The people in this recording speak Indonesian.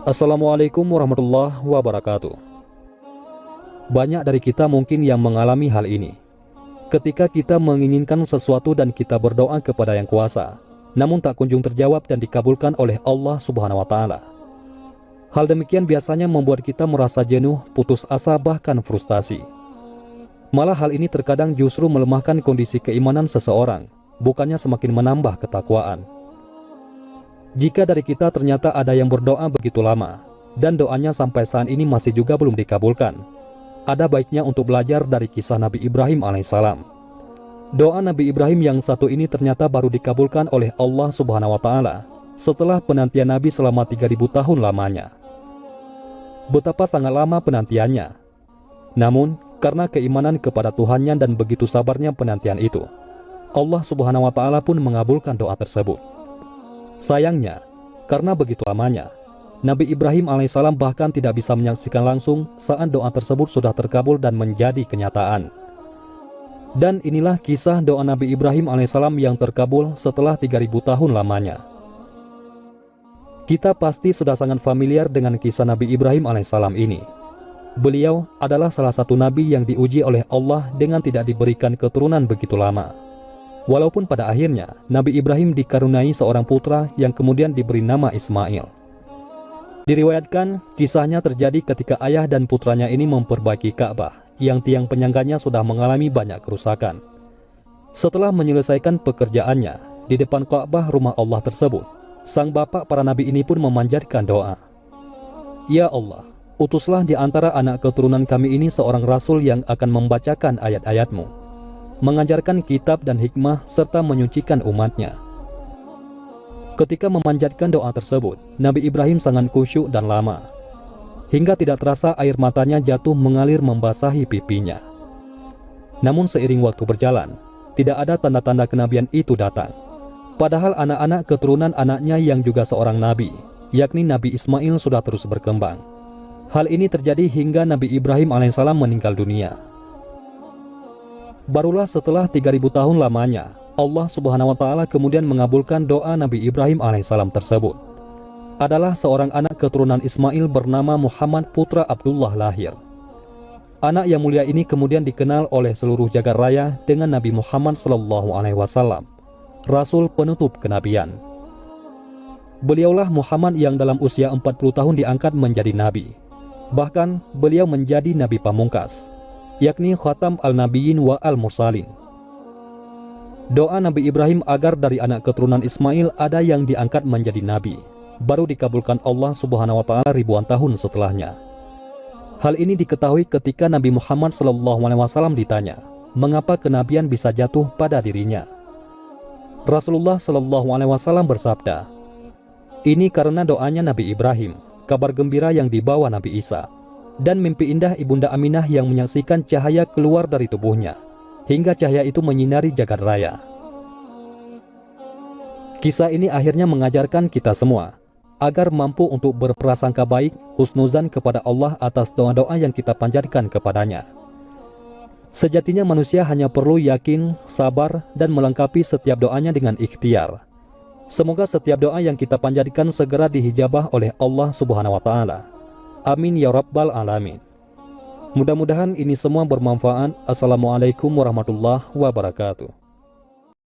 Assalamualaikum warahmatullahi wabarakatuh. Banyak dari kita mungkin yang mengalami hal ini. Ketika kita menginginkan sesuatu dan kita berdoa kepada Yang Kuasa, namun tak kunjung terjawab dan dikabulkan oleh Allah Subhanahu wa Ta'ala. Hal demikian biasanya membuat kita merasa jenuh, putus asa, bahkan frustasi. Malah hal ini terkadang justru melemahkan kondisi keimanan seseorang, bukannya semakin menambah ketakwaan. Jika dari kita ternyata ada yang berdoa begitu lama, dan doanya sampai saat ini masih juga belum dikabulkan, ada baiknya untuk belajar dari kisah Nabi Ibrahim alaihissalam. Doa Nabi Ibrahim yang satu ini ternyata baru dikabulkan oleh Allah Subhanahu wa Ta'ala setelah penantian Nabi selama 3000 tahun lamanya. Betapa sangat lama penantiannya. Namun, karena keimanan kepada Tuhannya dan begitu sabarnya penantian itu, Allah Subhanahu wa Ta'ala pun mengabulkan doa tersebut. Sayangnya, karena begitu lamanya, Nabi Ibrahim alaihissalam bahkan tidak bisa menyaksikan langsung saat doa tersebut sudah terkabul dan menjadi kenyataan. Dan inilah kisah doa Nabi Ibrahim alaihissalam yang terkabul setelah 3000 tahun lamanya. Kita pasti sudah sangat familiar dengan kisah Nabi Ibrahim alaihissalam ini. Beliau adalah salah satu nabi yang diuji oleh Allah dengan tidak diberikan keturunan begitu lama. Walaupun pada akhirnya Nabi Ibrahim dikaruniai seorang putra yang kemudian diberi nama Ismail. Diriwayatkan kisahnya terjadi ketika ayah dan putranya ini memperbaiki Ka'bah yang tiang penyangganya sudah mengalami banyak kerusakan. Setelah menyelesaikan pekerjaannya di depan Ka'bah rumah Allah tersebut, sang bapak para nabi ini pun memanjatkan doa. Ya Allah, utuslah di antara anak keturunan kami ini seorang rasul yang akan membacakan ayat-ayat-Mu, mengajarkan kitab dan hikmah serta menyucikan umatnya. Ketika memanjatkan doa tersebut, Nabi Ibrahim sangat khusyuk dan lama, hingga tidak terasa air matanya jatuh mengalir membasahi pipinya. Namun seiring waktu berjalan, tidak ada tanda-tanda kenabian itu datang. Padahal anak-anak keturunan anaknya yang juga seorang nabi, yakni Nabi Ismail, sudah terus berkembang. Hal ini terjadi hingga Nabi Ibrahim alaihissalam meninggal dunia. Barulah setelah 3000 tahun lamanya, Allah Subhanahu wa Ta'ala kemudian mengabulkan doa Nabi Ibrahim alaihissalam tersebut. Adalah seorang anak keturunan Ismail bernama Muhammad putra Abdullah lahir. Anak yang mulia ini kemudian dikenal oleh seluruh jagat raya dengan Nabi Muhammad SAW, Rasul penutup kenabian. Beliaulah Muhammad yang dalam usia 40 tahun diangkat menjadi nabi. Bahkan beliau menjadi nabi pamungkas, yakni Khatam al-Nabiyyin wa al-Mursalin. Doa Nabi Ibrahim agar dari anak keturunan Ismail ada yang diangkat menjadi nabi baru dikabulkan Allah Subhanahu wa Ta'ala ribuan tahun setelahnya. Hal ini diketahui ketika Nabi Muhammad SAW ditanya, mengapa kenabian bisa jatuh pada dirinya. Rasulullah SAW bersabda, ini karena doanya Nabi Ibrahim, kabar gembira yang dibawa Nabi Isa, dan mimpi indah Ibunda Aminah yang menyaksikan cahaya keluar dari tubuhnya, hingga cahaya itu menyinari jagat raya. Kisah ini akhirnya mengajarkan kita semua agar mampu untuk berprasangka baik, husnuzan kepada Allah atas doa-doa yang kita panjatkan kepadanya. Sejatinya manusia hanya perlu yakin, sabar, dan melengkapi setiap doanya dengan ikhtiar. Semoga setiap doa yang kita panjatkan segera dihijabah oleh Allah Subhanahu wa Ta'ala. Amin ya Rabbal Alamin. Mudah-mudahan ini semua bermanfaat. Assalamualaikum warahmatullahi wabarakatuh.